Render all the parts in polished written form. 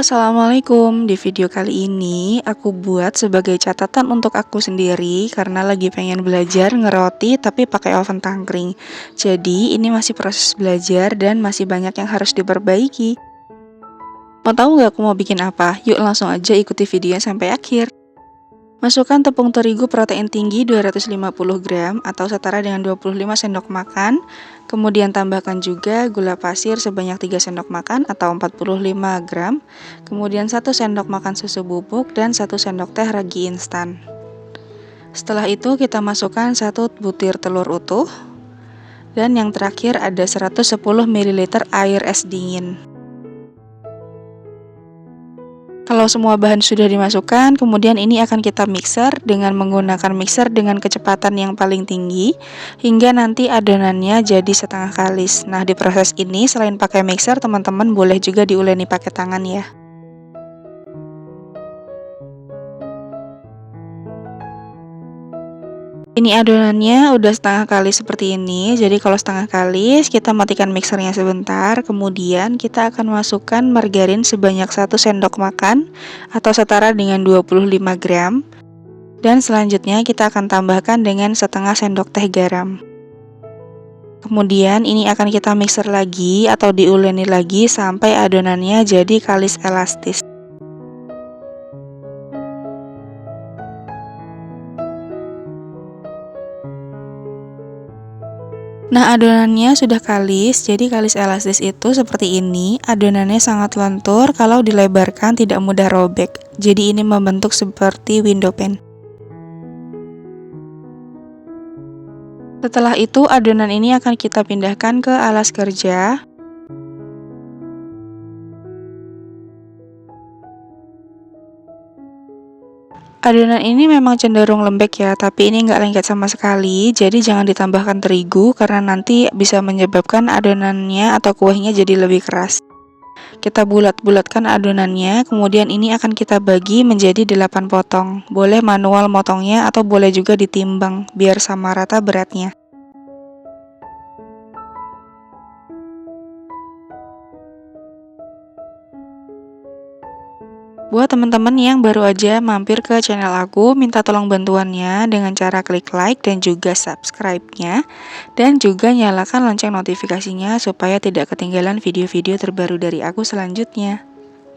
Assalamualaikum. Di video kali ini aku buat sebagai catatan untuk aku sendiri karena lagi pengen belajar ngeroti tapi pakai oven tangkring. Jadi ini masih proses belajar dan masih banyak yang harus diperbaiki. Mau tahu nggak aku mau bikin apa? Yuk langsung aja ikuti videonya sampai akhir. Masukkan tepung terigu protein tinggi 250 gram atau setara dengan 25 sendok makan. Kemudian tambahkan juga gula pasir sebanyak 3 sendok makan atau 45 gram. Kemudian 1 sendok makan susu bubuk dan 1 sendok teh ragi instan. Setelah itu kita masukkan 1 butir telur utuh. Dan yang terakhir ada 110 ml air es dingin. Kalau semua bahan sudah dimasukkan, kemudian ini akan kita mixer dengan menggunakan mixer dengan kecepatan yang paling tinggi hingga nanti adonannya jadi setengah kalis. Nah, di proses ini selain pakai mixer, teman-teman boleh juga diuleni pakai tangan ya. Ini adonannya udah setengah kali seperti ini. Jadi kalau setengah kali kita matikan mixernya sebentar. Kemudian kita akan masukkan margarin sebanyak 1 sendok makan atau setara dengan 25 gram. Dan selanjutnya kita akan tambahkan dengan setengah sendok teh garam. Kemudian ini akan kita mixer lagi atau diuleni lagi sampai adonannya jadi kalis elastis. Nah, adonannya sudah kalis, jadi kalis elastis itu seperti ini. Adonannya sangat lentur, kalau dilebarkan tidak mudah robek. Jadi ini membentuk seperti window pane. Setelah itu adonan ini akan kita pindahkan ke alas kerja. Adonan ini memang cenderung lembek ya, tapi ini nggak lengket sama sekali, jadi jangan ditambahkan terigu karena nanti bisa menyebabkan adonannya atau kuahnya jadi lebih keras. Kita bulat-bulatkan adonannya, kemudian ini akan kita bagi menjadi 8 potong. Boleh manual motongnya atau boleh juga ditimbang, biar sama rata beratnya. Buat teman-teman yang baru aja mampir ke channel aku, minta tolong bantuannya dengan cara klik like dan juga subscribe-nya. Dan juga nyalakan lonceng notifikasinya supaya tidak ketinggalan video-video terbaru dari aku selanjutnya.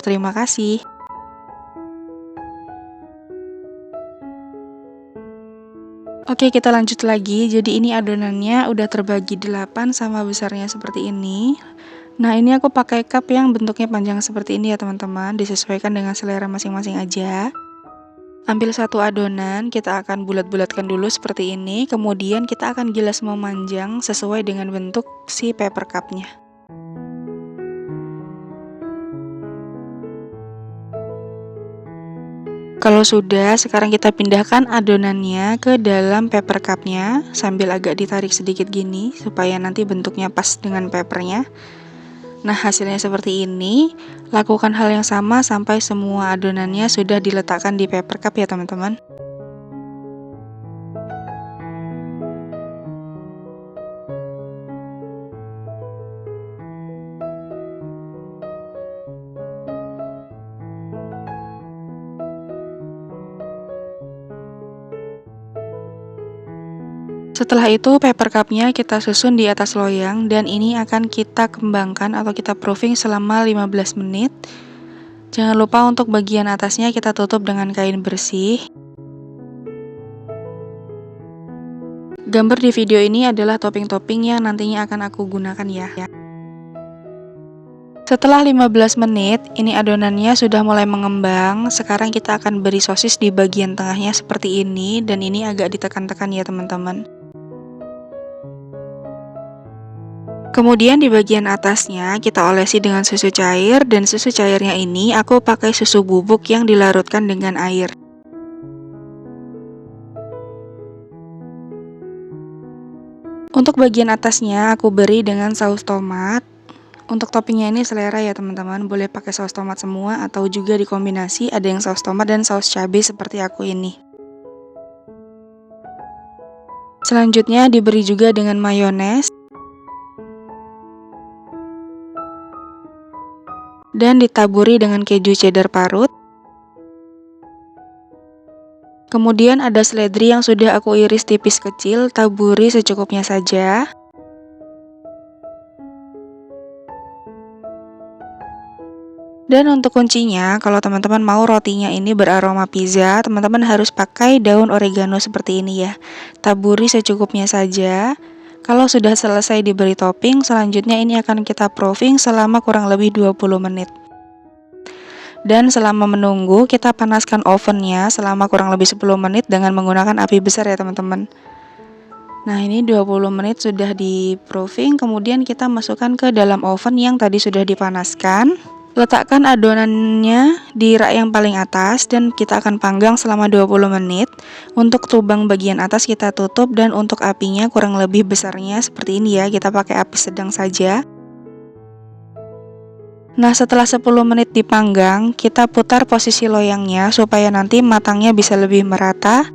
Terima kasih. Oke, kita lanjut lagi. Jadi ini adonannya udah terbagi 8 sama besarnya seperti ini. Nah, ini aku pakai cup yang bentuknya panjang seperti ini ya teman-teman, disesuaikan dengan selera masing-masing aja. Ambil satu adonan, kita akan bulat-bulatkan dulu seperti ini, kemudian kita akan gilas memanjang sesuai dengan bentuk si paper cup-nya. Kalau sudah, sekarang kita pindahkan adonannya ke dalam paper cup-nya sambil agak ditarik sedikit gini supaya nanti bentuknya pas dengan papernya. Nah, hasilnya seperti ini. Lakukan hal yang sama sampai semua adonannya sudah diletakkan di paper cup ya teman-teman. Setelah itu paper cup-nya kita susun di atas loyang dan ini akan kita kembangkan atau kita proofing selama 15 menit. Jangan lupa untuk bagian atasnya kita tutup dengan kain bersih. Gambar di video ini adalah topping-topping yang nantinya akan aku gunakan ya. Setelah 15 menit, ini adonannya sudah mulai mengembang. Sekarang kita akan beri sosis di bagian tengahnya seperti ini dan ini agak ditekan-tekan ya teman-teman. Kemudian di bagian atasnya kita olesi dengan susu cair dan susu cairnya ini aku pakai susu bubuk yang dilarutkan dengan air. Untuk bagian atasnya aku beri dengan saus tomat. Untuk toppingnya ini selera ya teman-teman, boleh pakai saus tomat semua atau juga dikombinasi ada yang saus tomat dan saus cabai seperti aku ini. Selanjutnya diberi juga dengan mayones. dan ditaburi dengan keju cheddar parut. Kemudian ada seledri yang sudah aku iris tipis kecil, taburi secukupnya saja. Dan untuk kuncinya, kalau teman-teman mau rotinya ini beraroma pizza, teman-teman harus pakai daun oregano seperti ini ya. Taburi secukupnya saja. Kalau sudah selesai diberi topping, selanjutnya ini akan kita proofing selama kurang lebih 20 menit. Dan selama menunggu, kita panaskan ovennya selama kurang lebih 10 menit dengan menggunakan api besar ya teman-teman. Nah, ini 20 menit sudah di proofing, kemudian kita masukkan ke dalam oven yang tadi sudah dipanaskan. Letakkan adonannya di rak yang paling atas dan kita akan panggang selama 20 menit. Untuk tubang bagian atas kita tutup dan untuk apinya kurang lebih besarnya seperti ini ya, kita pakai api sedang saja. Nah, setelah 10 menit dipanggang, kita putar posisi loyangnya supaya nanti matangnya bisa lebih merata.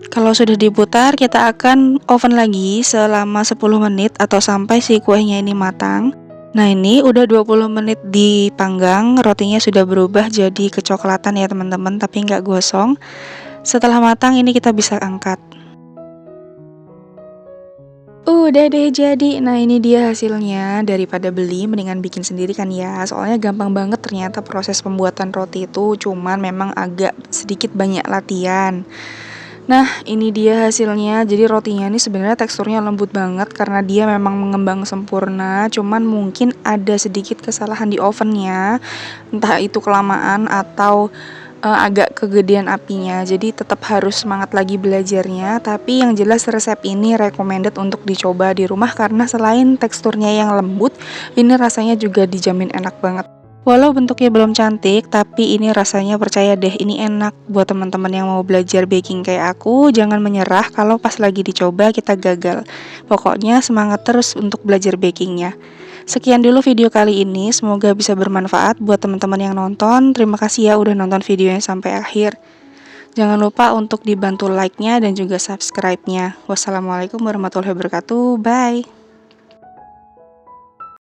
Kalau sudah diputar, kita akan oven lagi selama 10 menit atau sampai si kuenya ini matang. Nah, ini udah 20 menit dipanggang, rotinya sudah berubah jadi kecoklatan ya teman-teman, tapi nggak gosong. Setelah matang ini kita bisa angkat. Udah deh jadi. Nah, ini dia hasilnya. Daripada beli mendingan bikin sendiri kan ya. Soalnya gampang banget ternyata proses pembuatan roti itu, cuman memang agak sedikit banyak latihan. Nah, ini dia hasilnya. Jadi rotinya ini sebenarnya teksturnya lembut banget karena dia memang mengembang sempurna. Cuman mungkin ada sedikit kesalahan di ovennya. Entah itu kelamaan atau agak kegedean apinya. Jadi tetap harus semangat lagi belajarnya. Tapi yang jelas resep ini recommended untuk dicoba di rumah karena selain teksturnya yang lembut, ini rasanya juga dijamin enak banget. Walau bentuknya belum cantik, tapi ini rasanya percaya deh ini enak buat teman-teman yang mau belajar baking kayak aku. Jangan menyerah kalau pas lagi dicoba kita gagal. Pokoknya semangat terus untuk belajar bakingnya. Sekian dulu video kali ini, semoga bisa bermanfaat buat teman-teman yang nonton. Terima kasih ya udah nonton videonya sampai akhir. Jangan lupa untuk dibantu like-nya dan juga subscribe-nya. Wassalamualaikum warahmatullahi wabarakatuh. Bye.